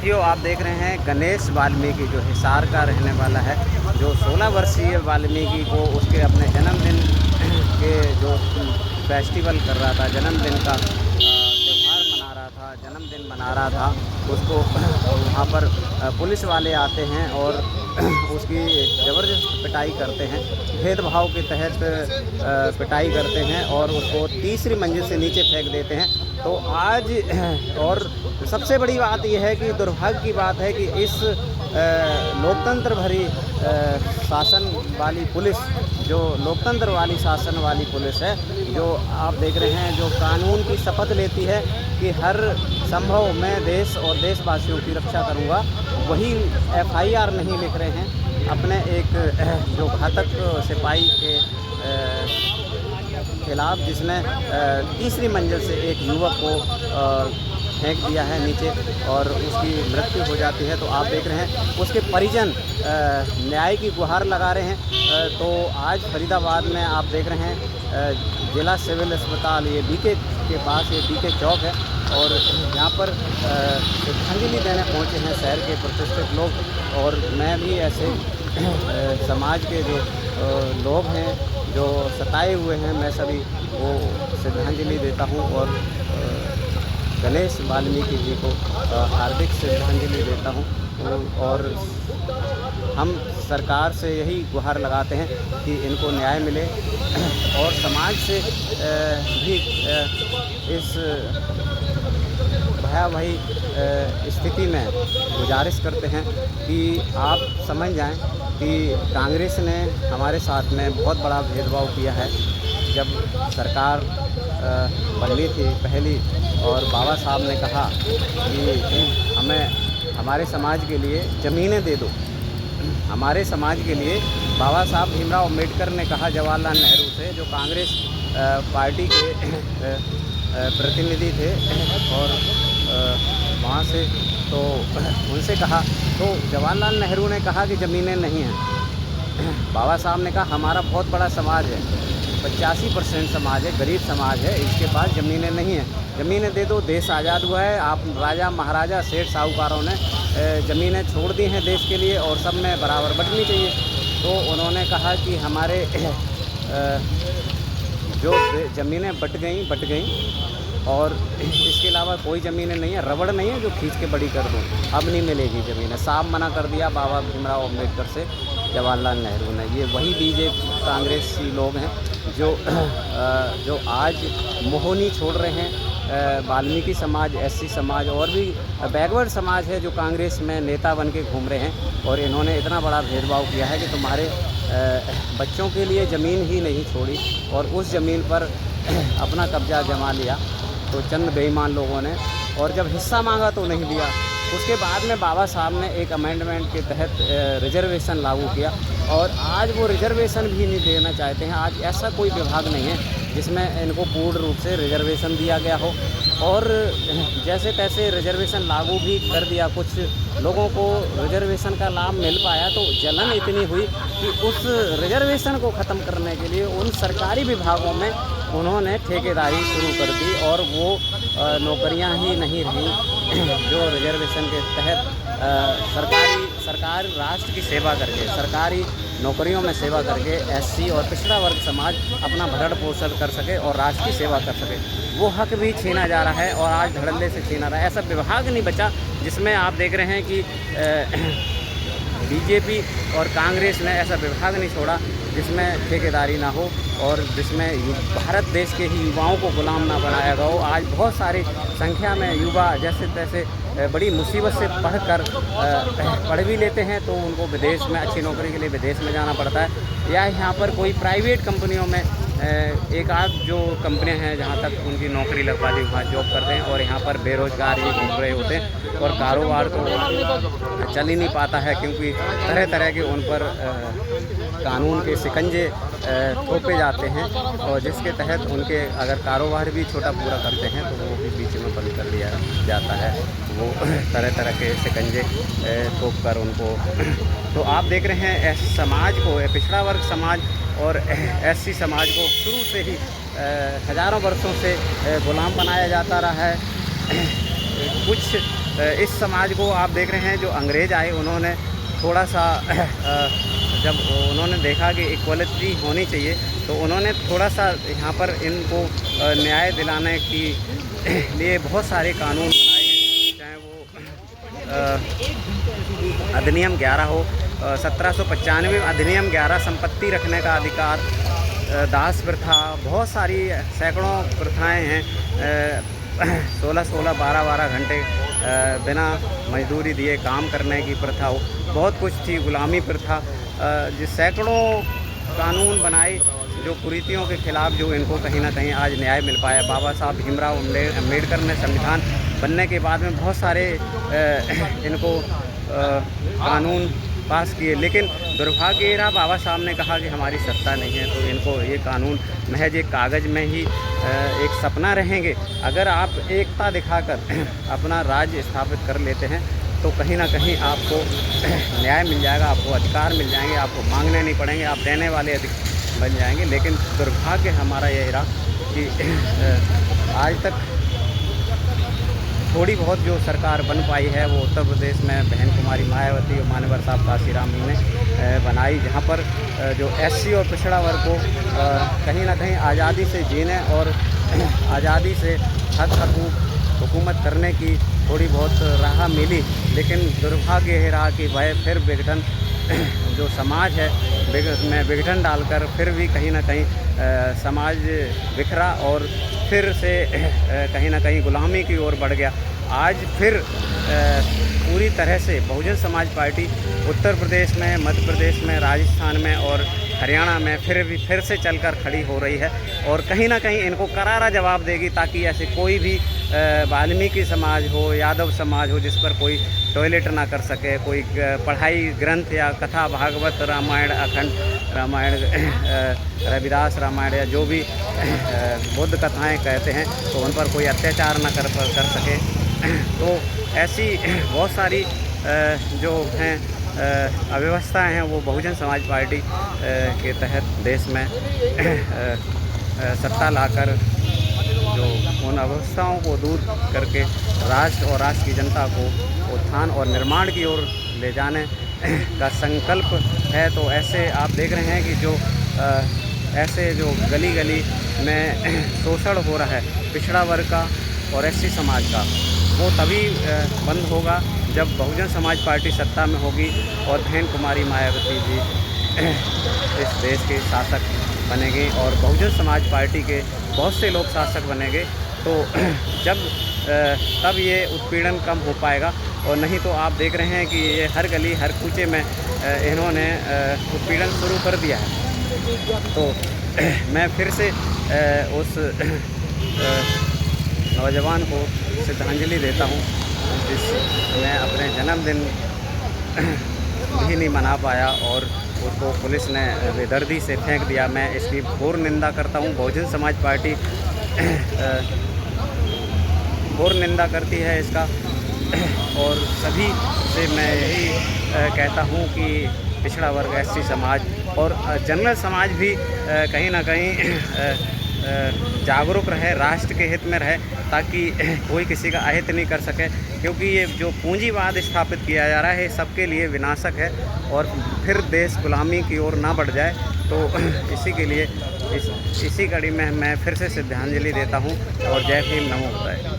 साथियों, आप देख रहे हैं गणेश वाल्मीकि जो हिसार का रहने वाला है, जो 16 वर्षीय वाल्मीकि को उसके अपने जन्मदिन के जो फेस्टिवल कर रहा था, जन्मदिन का त्यौहार मना रहा था, जन्मदिन मना रहा था, उसको वहाँ पर पुलिस वाले आते हैं और उसकी ज़बरदस्त पिटाई करते हैं, भेदभाव के तहत पिटाई करते हैं और उसको तीसरी मंजिल से नीचे फेंक देते हैं। तो आज और सबसे बड़ी बात यह है कि दुर्भाग्य की बात है कि इस लोकतंत्र भरी शासन वाली पुलिस, जो लोकतंत्र वाली शासन वाली पुलिस है, जो आप देख रहे हैं, जो कानून की शपथ लेती है कि हर संभव मैं देश और देशवासियों की रक्षा करूंगा, वही FIR नहीं लिख रहे हैं अपने एक जो घातक सिपाही के खिलाफ, जिसने तीसरी मंजिल से एक युवक को फेंक दिया है नीचे और उसकी मृत्यु हो जाती है। तो आप देख रहे हैं उसके परिजन न्याय की गुहार लगा रहे हैं। तो आज फरीदाबाद में आप देख रहे हैं जिला सिविल अस्पताल, ये BK के पास, ये BK चौक है और यहाँ पर श्रद्धांजलि देने पहुँचे हैं शहर के प्रतिष्ठित लोग। और मैं भी ऐसे समाज के जो लोग हैं जो सताए हुए हैं, मैं सभी वो श्रद्धांजलि देता हूँ और गणेश वाल्मीकि जी को हार्दिक श्रद्धांजलि देता हूँ। और हम सरकार से यही गुहार लगाते हैं कि इनको न्याय मिले और समाज से भी इस भयावही स्थिति में गुजारिश करते हैं कि आप समझ जाएं कि कांग्रेस ने हमारे साथ में बहुत बड़ा भेदभाव किया है। जब सरकार बननी थी पहली और बाबा साहब ने कहा कि हमें हमारे समाज के लिए ज़मीनें दे दो, हमारे समाज के लिए बाबा साहब भीमराव अम्बेडकर ने कहा जवाहरलाल नेहरू से, जो कांग्रेस पार्टी के प्रतिनिधि थे और वहाँ से, तो उनसे कहा तो जवाहरलाल नेहरू ने कहा कि ज़मीनें नहीं हैं। बाबा साहब ने कहा हमारा बहुत बड़ा समाज है, 85% समाज है, गरीब समाज है, इसके पास ज़मीनें नहीं हैं, ज़मीनें दे दो, देश आज़ाद हुआ है, आप राजा महाराजा सेठ साहूकारों ने ज़मीनें छोड़ दी हैं देश के लिए और सब में बराबर बंटनी चाहिए। तो उन्होंने कहा कि हमारे जो ज़मीनें बट गई और इसके अलावा कोई ज़मीनें नहीं है, रबड़ नहीं है जो खींच के बड़ी कर दूँ, अब नहीं मिलेगी ज़मीनें। साफ मना कर दिया बाबा भीमराव अम्बेडकर से जवाहरलाल नेहरू ने। ये वही BJP कांग्रेसी लोग हैं जो आज मोहनी छोड़ रहे हैं वाल्मीकि समाज, SC समाज और भी बैकवर्ड समाज है जो कांग्रेस में नेता बन के घूम रहे हैं। और इन्होंने इतना बड़ा भेदभाव किया है कि तुम्हारे बच्चों के लिए ज़मीन ही नहीं छोड़ी और उस ज़मीन पर अपना कब्जा जमा लिया। तो चंद बेईमान लोगों ने, और जब हिस्सा मांगा तो नहीं दिया। उसके बाद में बाबा साहब ने एक अमेंडमेंट के तहत रिजर्वेशन लागू किया और आज वो रिजर्वेशन भी नहीं देना चाहते हैं। आज ऐसा कोई विभाग नहीं है जिसमें इनको पूर्ण रूप से रिजर्वेशन दिया गया हो। और जैसे तैसे रिजर्वेशन लागू भी कर दिया, कुछ लोगों को रिजर्वेशन का लाभ मिल पाया, तो जलन इतनी हुई कि उस रिजर्वेशन को ख़त्म करने के लिए उन सरकारी विभागों में उन्होंने ठेकेदारी शुरू कर दी और वो नौकरियां ही नहीं रहीं जो रिजर्वेशन के तहत सरकार राष्ट्र की सेवा करके, सरकारी नौकरियों में सेवा करके SC और पिछड़ा वर्ग समाज अपना भरण पोषण कर सके और राष्ट्र की सेवा कर सके, वो हक भी छीना जा रहा है और आज धड़ल्ले से छीना रहा है। ऐसा विभाग नहीं बचा जिसमें आप देख रहे हैं कि BJP और कांग्रेस ने ऐसा विभाग नहीं छोड़ा जिसमें ठेकेदारी ना हो और जिसमें भारत देश के ही युवाओं को गुलाम ना बनाया गया हो। आज बहुत सारी संख्या में युवा जैसे तैसे बड़ी मुसीबत से पढ़ भी लेते हैं, तो उनको विदेश में अच्छी नौकरी के लिए विदेश में जाना पड़ता है, या यहाँ पर कोई प्राइवेट कंपनियों में एक आध जो कंपनियां हैं जहाँ तक उनकी नौकरी लग पाती वहाँ जॉब करते हैं और यहाँ पर बेरोज़गार ही घूम रहे होते हैं और कारोबार तो चल ही नहीं पाता है, क्योंकि तरह तरह के उन पर कानून के शिकंजे थोपे जाते हैं और जिसके तहत उनके अगर कारोबार भी छोटा पूरा करते हैं तो वो भी बीच में बंद कर दिया जाता है। वो तरह तरह के शिकंजे थोप कर उनको तो आप देख रहे हैं समाज को, पिछड़ा वर्ग समाज और SC समाज को शुरू से ही हज़ारों वर्षों से गुलाम बनाया जाता रहा है। कुछ इस समाज को आप देख रहे हैं, जो अंग्रेज़ आए उन्होंने थोड़ा सा जब उन्होंने देखा कि इक्वलिटी होनी चाहिए, तो उन्होंने थोड़ा सा यहाँ पर इनको न्याय दिलाने की लिए बहुत सारे कानून बनाए हैं। चाहे वो अधिनियम 11 हो, 1795 अधिनियम 11 संपत्ति रखने का अधिकार, दास प्रथा, बहुत सारी सैकड़ों प्रथाएं हैं। 16-16, 12-12 घंटे बिना मजदूरी दिए काम करने की प्रथा हो, बहुत कुछ थी, गुलामी प्रथा, जिस सैकड़ों कानून बनाए जो कुरीतियों के खिलाफ, जो इनको कहीं ना कहीं आज न्याय मिल पाया। बाबा साहब भीमराव अम्बेडकर ने संविधान बनने के बाद में बहुत सारे इनको कानून पास किए, लेकिन दुर्भाग्य ये रहा, बाबा साहब ने कहा कि हमारी सत्ता नहीं है, तो इनको ये कानून महज एक कागज़ में ही एक सपना रहेंगे। अगर आप एकता दिखाकर अपना राज्य स्थापित कर लेते हैं तो कहीं ना कहीं आपको न्याय मिल जाएगा, आपको अधिकार मिल जाएंगे, आपको मांगने नहीं पड़ेंगे, आप देने वाले बन जाएंगे। लेकिन दुर्भाग्य हमारा यह रहा कि आज तक थोड़ी बहुत जो सरकार बन पाई है वो उत्तर प्रदेश में बहन कुमारी मायावती और मान्यवर साहब काशीराम ने बनाई, जहाँ पर जो एससी और पिछड़ा वर्ग को कहीं ना कहीं आज़ादी से जीने और आज़ादी से हक हुकूमत करने की थोड़ी बहुत राह मिली। लेकिन दुर्भाग्य ये रहा कि वह फिर विघटन जो समाज है में विघटन डालकर फिर भी कहीं ना कहीं समाज बिखरा और फिर से कहीं ना कहीं गुलामी की ओर बढ़ गया। आज फिर पूरी तरह से बहुजन समाज पार्टी उत्तर प्रदेश में, मध्य प्रदेश में, राजस्थान में और हरियाणा में फिर से चलकर खड़ी हो रही है और कहीं ना कहीं इनको करारा जवाब देगी, ताकि ऐसे कोई भी वाल्मीकि समाज हो, यादव समाज हो, जिस पर कोई टॉयलेट ना कर सके, कोई पढ़ाई ग्रंथ या कथा भागवत, रामायण, अखंड रामायण, रविदास रामायण या जो भी बुद्ध कथाएं कहते हैं, तो उन पर कोई अत्याचार ना कर सके। तो ऐसी बहुत सारी जो हैं अव्यवस्थाएं हैं वो बहुजन समाज पार्टी के तहत देश में सत्ता लाकर जो उन अवस्थाओं को दूर करके राष्ट्र और राष्ट्र की जनता को उत्थान और निर्माण की ओर ले जाने का संकल्प है। तो ऐसे आप देख रहे हैं कि जो ऐसे जो गली गली में शोषण हो रहा है पिछड़ा वर्ग का और एससी समाज का, वो तभी बंद होगा जब बहुजन समाज पार्टी सत्ता में होगी और बहन कुमारी मायावती जी इस देश के शासक बनेंगे और बहुजन समाज पार्टी के बहुत से लोग शासक बनेंगे। तो तब ये उत्पीड़न कम हो पाएगा, और नहीं तो आप देख रहे हैं कि ये हर गली हर कूचे में इन्होंने उत्पीड़न शुरू कर दिया है। तो मैं फिर से उस नौजवान को श्रद्धांजलि देता हूँ मैं अपने जन्मदिन भी नहीं मना पाया और उसको पुलिस ने बेदर्दी से फेंक दिया। मैं इसकी घोर निंदा करता हूँ। बहुजन समाज पार्टी घोर निंदा करती है इसका, और सभी से मैं यही कहता हूँ कि पिछड़ा वर्ग, एससी समाज और जनरल समाज भी कहीं ना कहीं जागरूक रहे, राष्ट्र के हित में रहे, ताकि कोई किसी का अहित नहीं कर सके, क्योंकि ये जो पूंजीवाद स्थापित किया जा रहा है सबके लिए विनाशक है और फिर देश गुलामी की ओर ना बढ़ जाए। तो इसी के लिए इसी कड़ी में मैं फिर से श्रद्धांजलि देता हूँ और जय भीम, नमो बुद्धाय।